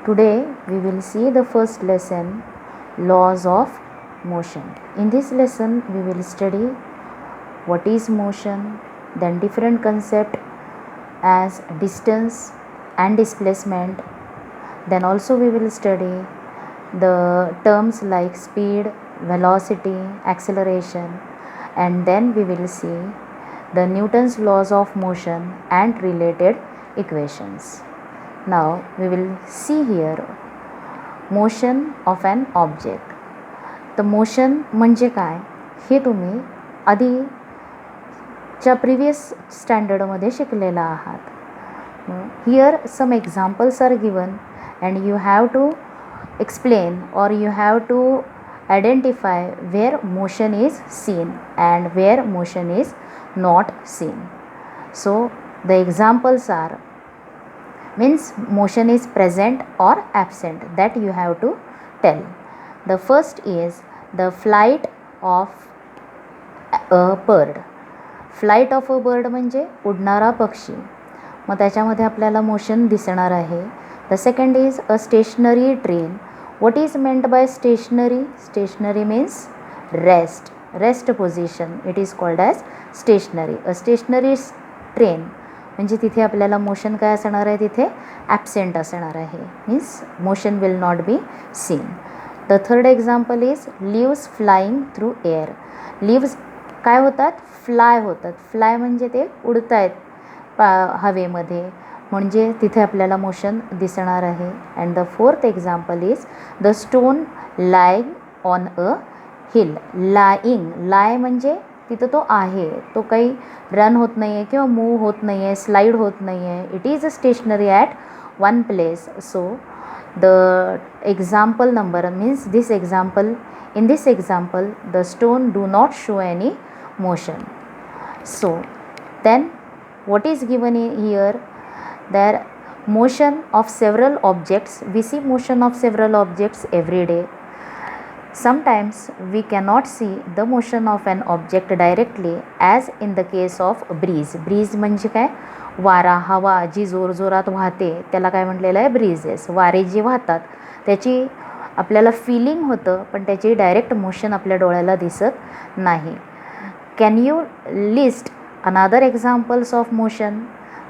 Today we will see the first lesson, laws of motion. In this lesson we will study what is motion, then different concept as distance and displacement. Then also we will study the terms like speed, velocity, acceleration, and then we will see the Newton's laws of motion and related equations. Now we will see here motion of an object. तर motion म्हणजे काय हे तुम्ही आधीच्या previous स्टँडर्डमध्ये शिकलेला आहात. Here some examples are given and you have to explain or you have to identify where motion is seen and where motion is not seen. So the examples are, means motion is present or absent, that you have to tell. The first is the flight of a bird. Flight of a bird म्हणजे उडणारा पक्षी, मग त्याच्यामध्ये आपल्याला motion दिसणार आहे. The second is a stationary train. What is meant by stationary? Stationary means rest position, it is called as stationary. A stationary train म्हणजे तिथे आपल्याला मोशन काय असणार आहे, तिथे ॲबसेंट असणार आहे, means motion will not be seen. The third example is leaves flying through air. Leaves काय होतात? फ्लाय होतात. फ्लाय म्हणजे ते उडत आहेत हवेमध्ये, म्हणजे तिथे आपल्याला मोशन दिसणार आहे. And the fourth example is the stone lying on a hill. Lie म्हणजे तिथं तो आहे, तो काही रन होत नाही आहे किंवा मूव होत नाही आहे, स्लाईड होत नाही आहे. It is a stationary at one place. So the example number means this example, in this example the stone do not show any motion. So then what is given here? There motion of several objects. We see motion of several objects every day. Sometimes we cannot see the motion of an object directly, as in the case of breeze. breeze म्हणजे काय? वारा, हवा जी जोरजोरात वाहते त्याला काय म्हटलेलं आहे? ब्रीजेस. वारे जे वाहतात त्याची आपल्याला फीलिंग होतं, पण त्याची डायरेक्ट मोशन आपल्या डोळ्याला दिसत नाही. कॅन यू लिस्ट अनादर examples of motion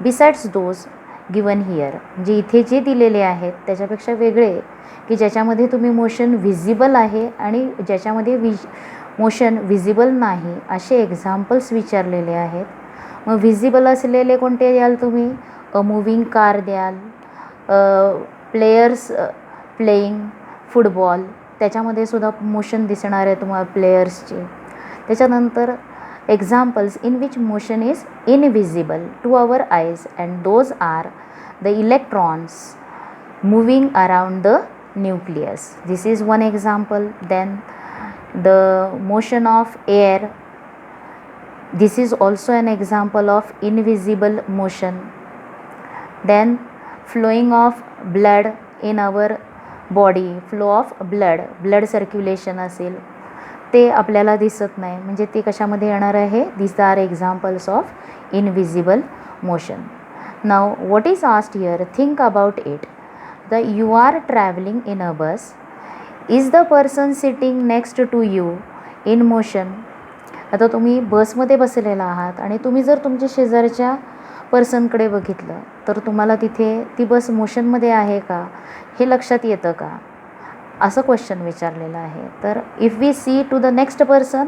besides those given here? म्हणजे इथे जे दिलेले आहेत त्याच्यापेक्षा वेगळे, की ज्याच्यामध्ये तुम्ही मोशन व्हिजिबल आहे आणि ज्याच्यामध्ये मोशन व्हिजिबल नाही, असे एक्झाम्पल्स विचारलेले आहेत. मग व्हिजिबल असलेले कोणते द्याल तुम्ही? अ मूव्हिंग कार द्याल, प्लेयर्स प्लेईंग फुटबॉल, त्याच्यामध्ये सुद्धा मोशन दिसणार आहे तुम्हाला प्लेयर्सची. त्याच्यानंतर examples in which motion is invisible to our eyes, and those are the electrons moving around the nucleus. This is one example. Then the motion of air, this is also an example of invisible motion. Then flowing of blood in our body, flow of blood circulation असेल ते आपल्याला दिसत नाही, म्हणजे ते कशामध्ये येणार आहे? these are examples of invisible motion. Now what is asked here? Think about it. You are traveling in a bus. Is the person sitting next to you in motion? आता तुम्ही बसमध्ये बसलेला आहात आणि तुम्ही जर तुमच्या शेजारच्या पर्सनकडे बघितलं तर तुम्हाला तिथे ती बस मोशनमध्ये आहे का हे लक्षात येतं का, असं क्वेश्चन विचारलेलं आहे. तर if we see to the next person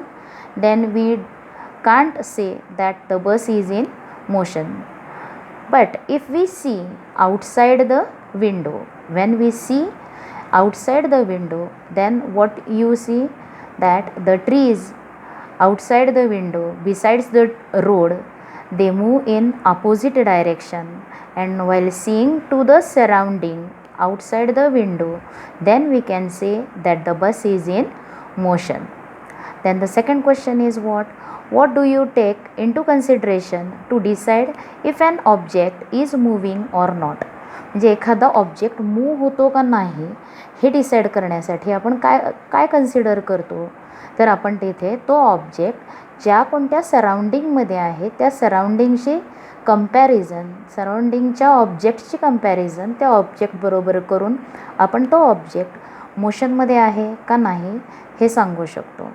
then we can't say that the bus is in motion. But if we see outside the window, when we see outside the window, then what you see that the trees outside the window besides the road, they move in opposite direction, and while seeing to the surrounding outside the window, then we can say that the bus is in motion. Then the second question is what do you take into consideration to decide if an object is moving or not? म्हणजे एखादा object move होतो का नाही हे decide करण्यासाठी आपण काय consider करतो? तर आपण तिथे तो ऑब्जेक्ट ज्या कोणत्या सराउंडिंगमध्ये आहे त्या सराउंडिंगशी कंपॅरिझन, सराउंडिंगच्या ऑब्जेक्टची कंपॅरिझन त्या ऑब्जेक्टबरोबर करून आपण तो ऑब्जेक्ट मोशनमध्ये आहे का नाही हे सांगू शकतो.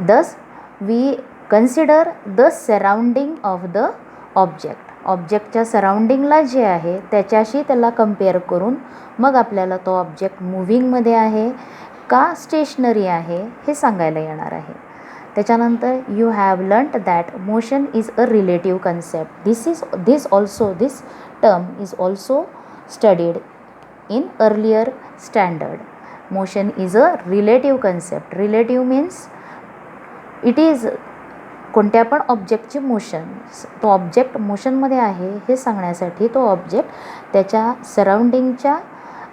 Thus we consider the surrounding of the object. ऑब्जेक्टच्या सराउंडिंगला जे आहे त्याच्याशी त्याला कम्पेअर करून मग आपल्याला तो ऑब्जेक्ट मूव्हिंगमध्ये आहे का स्टेशनरी आहे हे सांगायला येणार आहे. त्याच्यानंतर you have learned that motion is a relative concept. This term is also studied in earlier standard. Motion is a relative concept. Relative means it is कोणत्या पण ऑब्जेक्टची मोशन, तो ऑब्जेक्ट मोशनमध्ये आहे हे सांगण्यासाठी तो ऑब्जेक्ट त्याच्या सराउंडिंगच्या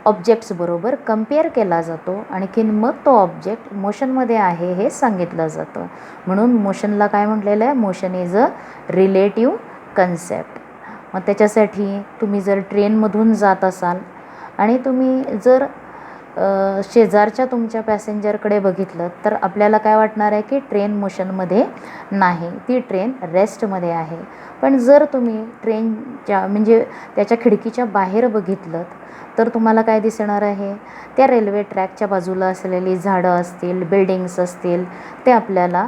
ऑब्जेक्ट्सबरोबर कम्पेअर केला जातो आणखीन मग तो ऑब्जेक्ट मोशनमध्ये आहे हे सांगितलं जातं. म्हणून मोशनला काय म्हटलेलं आहे, motion is a relative concept. मग त्याच्यासाठी तुम्ही जर ट्रेनमधून जात असाल आणि तुम्ही जर शेजारच्या तुमच्या पॅसेंजरकडे बघितलं तर आपल्याला काय वाटणार आहे की ट्रेन मोशनमध्ये नाही, ती ट्रेन रेस्टमध्ये आहे. पण जर तुम्ही ट्रेनच्या म्हणजे त्याच्या खिडकीच्या बाहेर बघितलं तर तुम्हाला काय दिसणार आहे, त्या रेल्वे ट्रॅकच्या बाजूला असलेली झाडं असतील, बिल्डिंग्स असतील, ते आपल्याला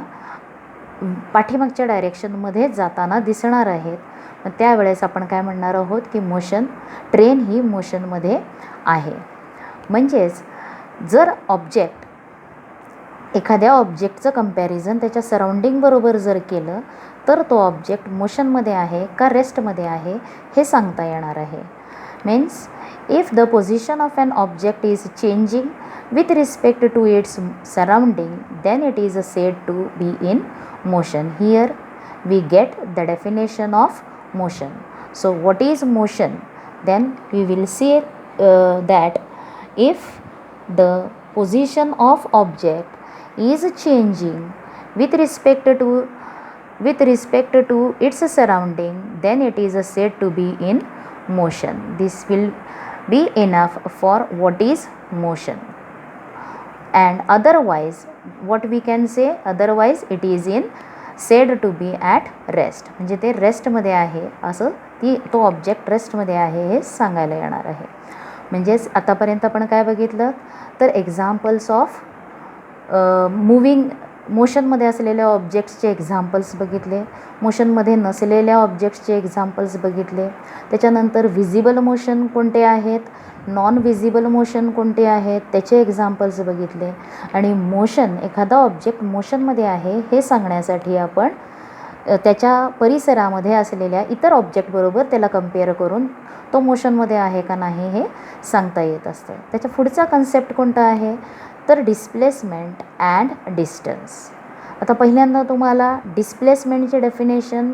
पाठीमागच्या डायरेक्शनमध्ये जाताना दिसणार आहेत. मग त्यावेळेस आपण काय म्हणणार आहोत की ट्रेन ही मोशनमध्ये आहे. म्हणजेच जर एखाद्या ऑब्जेक्टचं कंपॅरिझन त्याच्या सराउंडिंगबरोबर जर केलं तर तो ऑब्जेक्ट मोशनमध्ये आहे का रेस्टमध्ये आहे हे सांगता येणार आहे. Means if the position of an object is changing with respect to its surrounding then it is said to be in motion. Here we get the definition of motion. So what is motion? Then we will see that if the position of object is changing with respect to its surrounding then it is said to be in motion. This will be enough for what is motion. And otherwise what we can say, otherwise it is in said to be at rest. म्हणजे ते रेस्टमध्ये आहे असं तो object रेस्टमध्ये आहे हे सांगायला येणार आहे. म्हणजेच आतापर्यंत आपण काय बघितलं तर एक्झाम्पल्स ऑफ मोशनमध्ये असलेल्या ऑब्जेक्ट्सचे एक्झाम्पल्स बघितले, मोशनमध्ये नसलेल्या ऑब्जेक्ट्सचे एक्झाम्पल्स बघितले. त्याच्यानंतर व्हिजिबल मोशन कोणते आहेत, नॉन व्हिजिबल मोशन कोणते आहेत त्याचे एक्झाम्पल्स बघितले. आणि एखादा ऑब्जेक्ट मोशनमध्ये आहे हे सांगण्यासाठी आपण त्याच्या परिसरामध्ये असलेल्या इतर ऑब्जेक्टबरोबर त्याला कम्पेअर करून तो मोशनमध्ये आहे का नाही हे सांगता येत असतं. त्याच्या पुढचा कन्सेप्ट कोणता आहे तर डिस्प्लेसमेंट अँड डिस्टन्स. आता पहिल्यांदा तुम्हाला डिस्प्लेसमेंटची डेफिनेशन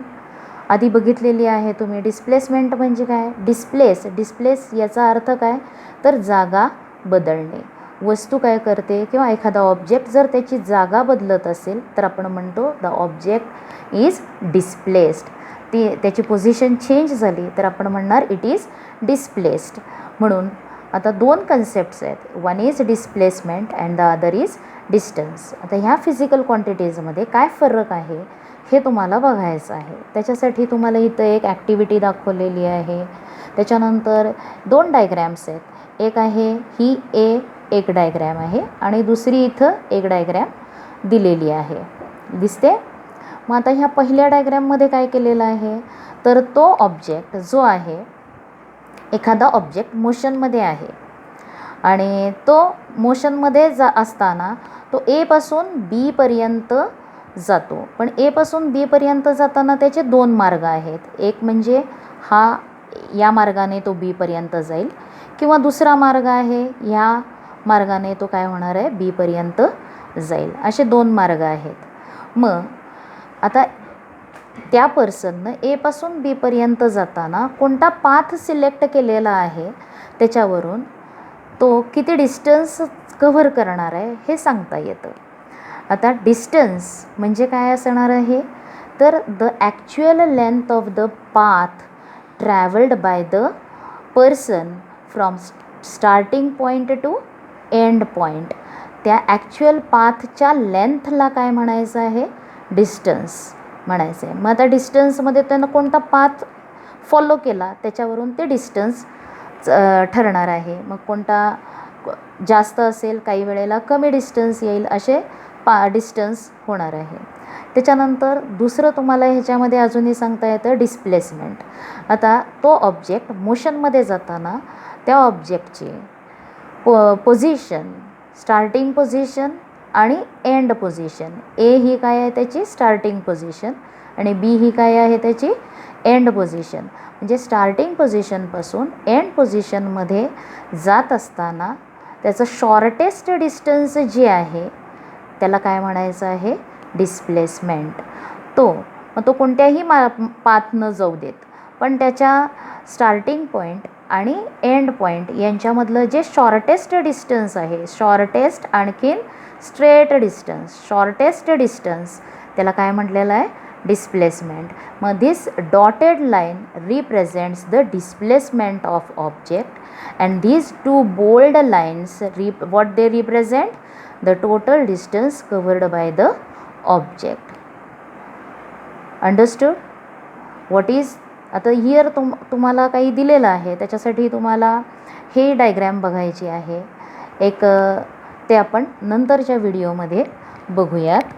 आधी बघितलेली आहे तुम्ही. डिस्प्लेसमेंट म्हणजे काय, डिस्प्लेस याचा अर्थ काय तर जागा बदलणे. वस्तू काय करते किंवा एखादा ऑब्जेक्ट जर त्याची जागा बदलत असेल तर आपण म्हणतो द ऑब्जेक्ट इज डिस्प्लेस्ड. त्याची पोझिशन चेंज झाली तर आपण म्हणणार इट इज डिस्प्लेस्ड. म्हणून आता दोन कन्सेप्ट्स आहेत, one is displacement and the other is distance. आता ह्या फिजिकल क्वांटिटीजमध्ये काय फरक आहे हे तुम्हाला बघायचं आहे. त्याच्यासाठी तुम्हाला इथं एक ॲक्टिव्हिटी दाखवलेली आहे. त्याच्यानंतर दोन डायग्रॅम्स आहेत, एक आहे ही एक डायग्रॅम आहे आणि दुसरी इथं एक डायग्रॅम दिलेली आहे, दिसते. मग आता ह्या पहिल्या डायग्रॅममध्ये काय केलेलं आहे तर तो ऑब्जेक्ट जो आहे, एखादा ऑब्जेक्ट मोशनमध्ये आहे आणि तो मोशनमध्ये असताना तो एपासून बीपर्यंत जातो. पण एपासून बीपर्यंत जाताना त्याचे दोन मार्ग आहेत. एक म्हणजे या मार्गाने तो बीपर्यंत जाईल किंवा दुसरा मार्ग आहे ह्या मार्गाने तो काय होणार आहे बीपर्यंत जाईल. असे दोन मार्ग आहेत. मग आता त्या पर्सननं एपासून बीपर्यंत जाताना कोणता पाथ सिलेक्ट केलेला आहे त्याच्यावरून तो किती डिस्टन्स कव्हर करणार आहे हे सांगता येतं. आता डिस्टन्स म्हणजे काय असणार आहे तर the actual length of the path travelled by the person from starting point two end point. त्या ॲक्च्युअल पाथच्या लेंथला काय म्हणायचं आहे डिस्टन्स. म्हणायचं आहे. मग आता डिस्टन्समध्ये त्यानं कोणता पाथ फॉलो केला त्याच्यावरून ते डिस्टन्स ठरणार आहे. मग कोणता जास्त असेल, काही वेळेला कमी डिस्टन्स येईल, असे डिस्टन्स होणार आहे. त्याच्यानंतर दुसरं तुम्हाला ह्याच्यामध्ये अजूनही सांगता येतं डिस्प्लेसमेंट. आता तो ऑब्जेक्ट मोशनमध्ये जाताना त्या ऑब्जेक्टची पोझिशन, स्टार्टिंग पोझिशन आणि एंड पोझिशन, ए ही काय आहे त्याची स्टार्टिंग पोझिशन आणि बी ही काय आहे त्याची एंड पोझिशन. म्हणजे स्टार्टिंग पोझिशनपासून एंड पोझिशनमध्ये जात असताना त्याचं शॉर्टेस्ट डिस्टन्स जे आहे त्याला काय म्हणायचं आहे डिस्प्लेसमेंट. मग तो कोणत्याही पाथनं जाऊ देत, पण त्याच्या स्टार्टिंग पॉईंट आणि एंड पॉईंट यांच्यामधलं जे शॉर्टेस्ट डिस्टन्स आहे, शॉर्टेस्ट आणखीन स्ट्रेट डिस्टन्स, शॉर्टेस्ट डिस्टन्स त्याला काय म्हटलेलं आहे डिस्प्लेसमेंट. मग this dotted line represents the displacement of object and these two bold lines what they represent? The total distance covered by the object. Understood? What is आता here तुम्हाला काही दिलेलं आहे, त्याच्यासाठी तुम्हाला हे डायग्रॅम बघायची आहे एक, ते आपण नंतरच्या व्हिडिओमध्ये बघूयात.